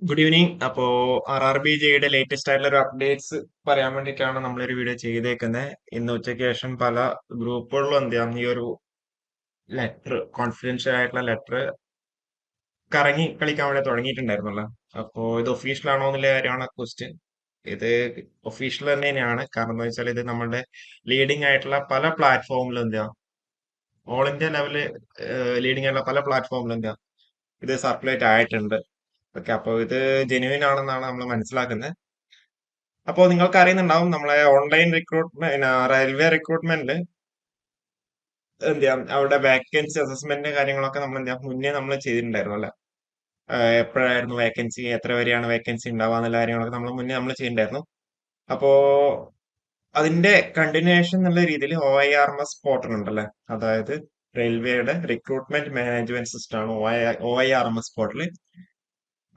Good evening. അപ്പോ RRBJയുടെ latest ആയിട്ടുള്ള ഒരു അപ്ഡേറ്റ്സ് പറയാൻ വേണ്ടിയിട്ടാണ് നമ്മളൊരു വീഡിയോ ചെയ്തേക്കുന്നത്. ഇന്ന് ഉച്ചയ്ക്ക് ശേഷം പല ഗ്രൂപ്പുകളിലും എന്ത് ചെയ്യാം ഈ ഒരു ലെറ്റർ, കോൺഫിഡൻഷ്യൽ ആയിട്ടുള്ള ലെറ്റർ കറങ്ങി കളിക്കാൻ വേണ്ടി തുടങ്ങിയിട്ടുണ്ടായിരുന്നല്ലോ. അപ്പോ ഇത് ഒഫീഷ്യൽ ആണോ എന്നുള്ള കാര്യമാണ് ക്വസ്റ്റ്യൻ. ഇത് ഒഫീഷ്യൽ തന്നെയാണ്. കാരണം എന്താ വെച്ചാൽ ഇത് നമ്മുടെ ലീഡിംഗ് ആയിട്ടുള്ള പല പ്ലാറ്റ്ഫോമിലും എന്താ ഓൾ ഇന്ത്യ ലെവല് ലീഡിംഗ് ആയിട്ടുള്ള പല പ്ലാറ്റ്ഫോമിലും എന്താ ഇത് സർക്കുലേറ്റ് ആയിട്ടുണ്ട്. ഓക്കെ, അപ്പോൾ ഇത് ജെന്യുവിൻ ആണെന്നാണ് നമ്മൾ മനസ്സിലാക്കുന്നത്. അപ്പോൾ നിങ്ങൾക്ക് അറിയുന്നുണ്ടാവും നമ്മളെ ഓൺലൈൻ റിക്രൂട്ട്മെന്റ്, റെയിൽവേ റിക്രൂട്ട്മെന്റിൽ എന്ത് ചെയ്യാം അവിടെ വേക്കൻസി അസസ്മെന്റ് കാര്യങ്ങളൊക്കെ നമ്മൾ എന്ത് ചെയ്യാം മുന്നേ നമ്മൾ ചെയ്തിട്ടുണ്ടായിരുന്നു അല്ലെ. എപ്പോഴായിരുന്നു വേക്കൻസി, എത്ര വരെയാണ് വേക്കൻസി ഉണ്ടാവുക എന്നുള്ള കാര്യങ്ങളൊക്കെ നമ്മൾ ചെയ്തിട്ടുണ്ടായിരുന്നു. അപ്പോ അതിന്റെ കണ്ടിന്യൂഷൻ എന്നുള്ള രീതിയിൽ OIRMS പോർട്ടൽ ഉണ്ടല്ലേ, അതായത് റെയിൽവേയുടെ റിക്രൂട്ട്മെന്റ് മാനേജ്മെന്റ് സിസ്റ്റം ആണ് OIRMS പോർട്ടൽ.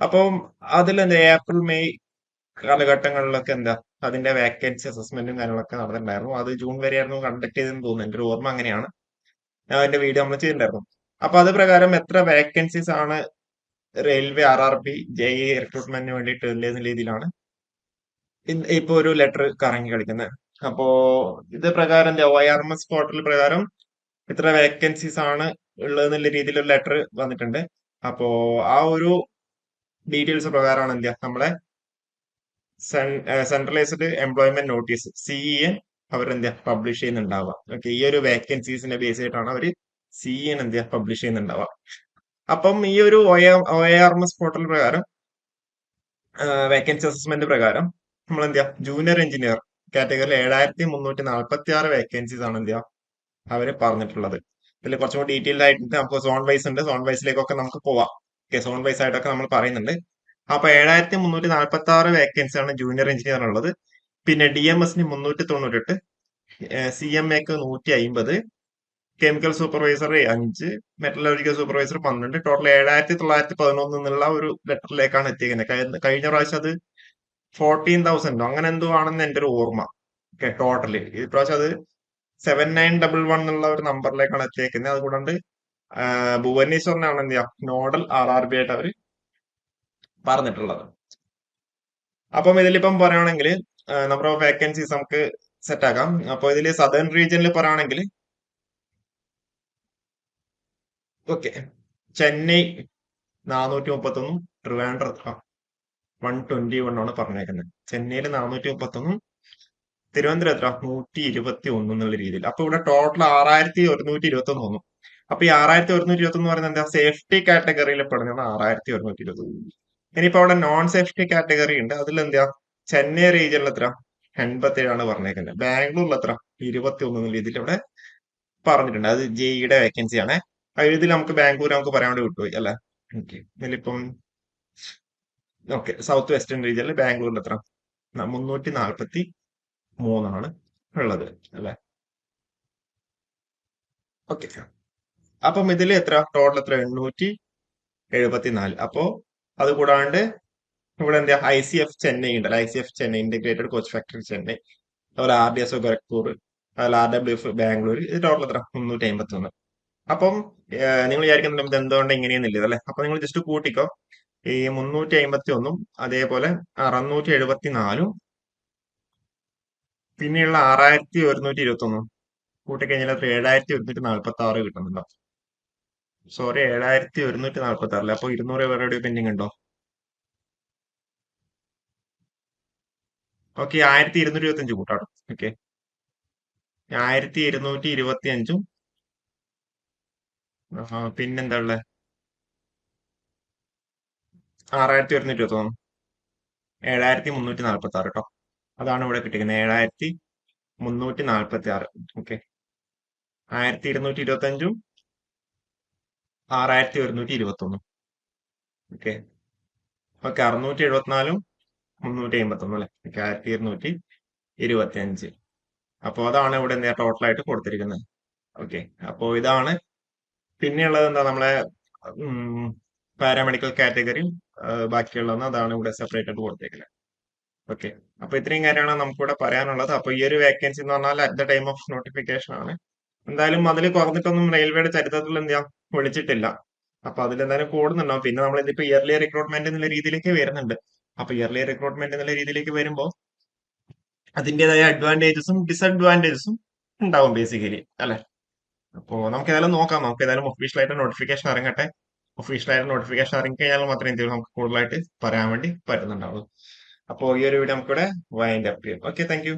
അപ്പം അതിൽ എന്താ ഏപ്രിൽ മെയ് കാലഘട്ടങ്ങളിലൊക്കെ എന്താ അതിന്റെ വേക്കൻസി അസസ്മെന്റും കാര്യങ്ങളൊക്കെ നടന്നിട്ടുണ്ടായിരുന്നു. അത് ജൂൺ വരെയായിരുന്നു കണ്ടക്ട് ചെയ്തെന്ന് തോന്നുന്നു, എന്റെ ഒരു ഓർമ്മ അങ്ങനെയാണ്. ഞാൻ അതിന്റെ വീഡിയോ നമ്മൾ ചെയ്തിട്ടുണ്ടായിരുന്നു. അപ്പൊ അത് പ്രകാരം എത്ര വേക്കൻസീസ് ആണ് റെയിൽവേ RRB JE റിക്രൂട്ട്മെന്റിന് വേണ്ടിയിട്ട് ഉള്ള രീതിയിലാണ് ഇപ്പൊ ഒരു ലെറ്റർ കറങ്ങി കളിക്കുന്നത്. അപ്പോ ഇത് പ്രകാരം എന്താ OIRMS പോർട്ടൽ പ്രകാരം ഇത്ര വേക്കൻസീസ് ആണ് ഉള്ളതെന്നുള്ള രീതിയിൽ ഒരു ലെറ്റർ വന്നിട്ടുണ്ട്. അപ്പോ ആ ഒരു ഡീറ്റെയിൽസ് പ്രകാരമാണ് എന്താ നമ്മളെ സെൻട്രലൈസ്ഡ് എംപ്ലോയ്മെന്റ് നോട്ടീസ് CEN അവരെന്താ പബ്ലിഷ് ചെയ്യുന്നുണ്ടാവുക. ഓക്കെ, ഈ ഒരു വേക്കൻസീസിന്റെ ബേസ് ചെയ്തിട്ടാണ് അവർ CEN എന്താ പബ്ലിഷ് ചെയ്യുന്നുണ്ടാവുക. അപ്പം ഈ ഒരു OIRMS പോർട്ടൽ പ്രകാരം വേക്കൻസി അസസ്മെന്റ് പ്രകാരം നമ്മൾ എന്താ ജൂനിയർ എഞ്ചിനീയർ കാറ്റഗറിയിൽ 7346 വേക്കൻസീസ് ആണ് എന്താ അവര് പറഞ്ഞിട്ടുള്ളത്. ഇതിൽ കുറച്ചും കൂടി ഡീറ്റെയിൽഡ് ആയിട്ട് നമുക്ക് സോൺ വൈസ് ഉണ്ട്, സോൺ വൈസിലേക്കൊക്കെ നമുക്ക് പോവാം. ഓക്കെ, സോൺ വൈസ് ആയിട്ടൊക്കെ നമ്മൾ പറയുന്നുണ്ട്. അപ്പൊ 7346 വേക്കൻസി ആണ് ജൂനിയർ എഞ്ചിനീയർ ഉള്ളത്. പിന്നെ DMSന് 398, CMAക്ക് 150, chemical supervisor 5, metallurgical supervisor 12, total 7911 എന്നുള്ള ഒരു ലെറ്ററിലേക്കാണ് എത്തിക്കുന്നത്. കഴിഞ്ഞ പ്രാവശ്യം അത് 14,000 അങ്ങനെ എന്തോ ആണെന്ന് എന്റെ ഒരു ഓർമ്മ. ഓക്കെ, ടോട്ടല് ഇപ്രാവശ്യം അത് 7911 എന്നുള്ള ഒരു നമ്പറിലേക്കാണ് എത്തിയേക്കുന്നത്. അതുകൊണ്ട് ഭുവനേശ്വറിനാണ് എന്ത് ചെയ്യാം നോഡൽ RRB ആയിട്ട് അവർ പറഞ്ഞിട്ടുള്ളത്. അപ്പം ഇതിലിപ്പം പറയുകയാണെങ്കിൽ നമ്പർ ഓഫ് വേക്കൻസീസ് നമുക്ക് സെറ്റ് ആക്കാം. അപ്പൊ ഇതിൽ സദേൺ റീജിയനിൽ പറയുകയാണെങ്കിൽ ഓക്കെ, ചെന്നൈ 431, ട്രിവാൻഡ്രം 121 ആണ് പറഞ്ഞേക്കുന്നത്. ചെന്നൈയിൽ 431, തിരുവനന്തപുരം എത്ര 121 എന്നുള്ള രീതിയിൽ. അപ്പൊ ഇവിടെ ടോട്ടൽ 6121 തോന്നും. അപ്പൊ ഈ 6121 പറയുന്നത് എന്താ സേഫ്റ്റി കാറ്റഗറിയിൽ പെടുന്നതാണ് 6121. ഇനിയിപ്പോ അവിടെ നോൺ സേഫ്റ്റി കാറ്റഗറി ഉണ്ട്. അതിൽ എന്താ ചെന്നൈ റീജിയനിൽ എത്ര 87 പറഞ്ഞേക്കുന്നത്. ബാംഗ്ലൂരിൽ എത്ര 21 എന്നുള്ള രീതിയിൽ ഇവിടെ പറഞ്ഞിട്ടുണ്ട്. അത് JEയുടെ വേക്കൻസി ആണ്. ഇതിൽ നമുക്ക് ബാംഗ്ലൂർ നമുക്ക് പറയാൻ വേണ്ടി വിട്ടുപോയി അല്ലെ. ഓക്കെ, ഇതിലിപ്പം ഓക്കെ, സൗത്ത് വെസ്റ്റേൺ റീജിയനിൽ ബാംഗ്ലൂരിൽ എത്ര 343 ഉള്ളത് അല്ലെ. ഓക്കെ, അപ്പം ഇതിൽ എത്ര ടോട്ടൽ എത്ര 874. അപ്പോ അത് കൂടാണ്ട് ഇവിടെ എന്താ ICF ചെന്നൈ ഉണ്ടല്ലോ, ICF Chennai integrated coach factory Chennai, അതുപോലെ RDSO ഗോരഖ്പൂർ, അതുപോലെ RWF ബാംഗ്ലൂർ, ഇത് ടോട്ടൽ എത്ര 351. അപ്പം നിങ്ങൾ വിചാരിക്കുന്നുണ്ട് ഇത് എന്തുകൊണ്ട് ഇങ്ങനെയൊന്നുമില്ല അല്ലെ. അപ്പൊ നിങ്ങൾ ജസ്റ്റ് കൂട്ടിക്കോ. ഈ 351 അതേപോലെ 674 പിന്നെയുള്ള 6121 കൂട്ടിക്കഴിഞ്ഞാൽ അത്ര 7146 കിട്ടുന്നുണ്ടോ? സോറി, 7146 അപ്പൊ 200 പേരുടെ പെൻഡിങ് ഉണ്ടോ? ഓക്കെ, 1225 കൂട്ടാട്ടോ. ഓക്കെ, 1225 പിന്നെന്താ ഉള്ളത്? 6121, 7346 കേട്ടോ. അതാണ് ഇവിടെ കിട്ടിയിരിക്കുന്നത്, 7346. ഓക്കെ, 1225, 6121. ഓക്കെ ഓക്കെ, 674, 351 അല്ലെ. ഓക്കെ, 1225. അപ്പൊ അതാണ് ഇവിടെ എന്താ ടോട്ടൽ ആയിട്ട് കൊടുത്തിരിക്കുന്നത്. ഓക്കെ, അപ്പോ ഇതാണ്. പിന്നെയുള്ളത് എന്താ നമ്മളെ പാരാമെഡിക്കൽ കാറ്റഗറിയും ബാക്കിയുള്ളതെന്ന് അതാണ് ഇവിടെ സെപ്പറേറ്റ് ആയിട്ട് കൊടുത്തേക്കുന്നത്. ഓക്കെ, അപ്പൊ ഇത്രയും കാര്യമാണ് നമുക്കിവിടെ പറയാനുള്ളത്. അപ്പൊ ഈ ഒരു വേക്കൻസി എന്ന് പറഞ്ഞാൽ at the time of notification ആണ്. എന്തായാലും അതിൽ കുറഞ്ഞിട്ടൊന്നും റെയിൽവേയുടെ ചരിത്രത്തിൽ എന്ത് ചെയ്യാം വിളിച്ചിട്ടില്ല. അപ്പൊ അതിലെന്തായാലും കൂടുന്നുണ്ടാവും. പിന്നെ നമ്മൾ ഇതിപ്പോ ഇയർലി റിക്രൂട്ട്മെന്റ് എന്നുള്ള രീതിയിലേക്ക് വരുന്നുണ്ട്. അപ്പൊ ഇയർലി റിക്രൂട്ട്മെന്റ് എന്നുള്ള രീതിയിലേക്ക് വരുമ്പോൾ അതിന്റേതായ അഡ്വാൻറ്റേജസും ഡിസഡ്വാൻറ്റേജസും ഉണ്ടാവും ബേസിക്കലി അല്ലെ. അപ്പോ നമുക്ക് ഏതായാലും നോക്കാം. നമുക്ക് ഏതായാലും ഒഫീഷ്യലായിട്ട് നോട്ടിഫിക്കേഷൻ ഇറങ്ങട്ടെ. ഒഫീഷ്യലായിട്ട് നോട്ടിഫിക്കേഷൻ ഇറങ്ങിക്കഴിഞ്ഞാൽ മാത്രമേ എന്തെങ്കിലും നമുക്ക് കൂടുതലായിട്ട് പറയാൻ വേണ്ടി പറ്റുന്നുണ്ടാവുള്ളൂ. അപ്പോൾ ഈ ഒരു വീഡിയോ നമുക്കിവിടെ വൈൻഡ് അപ്പ് ചെയ്യാം. Okay, thank you.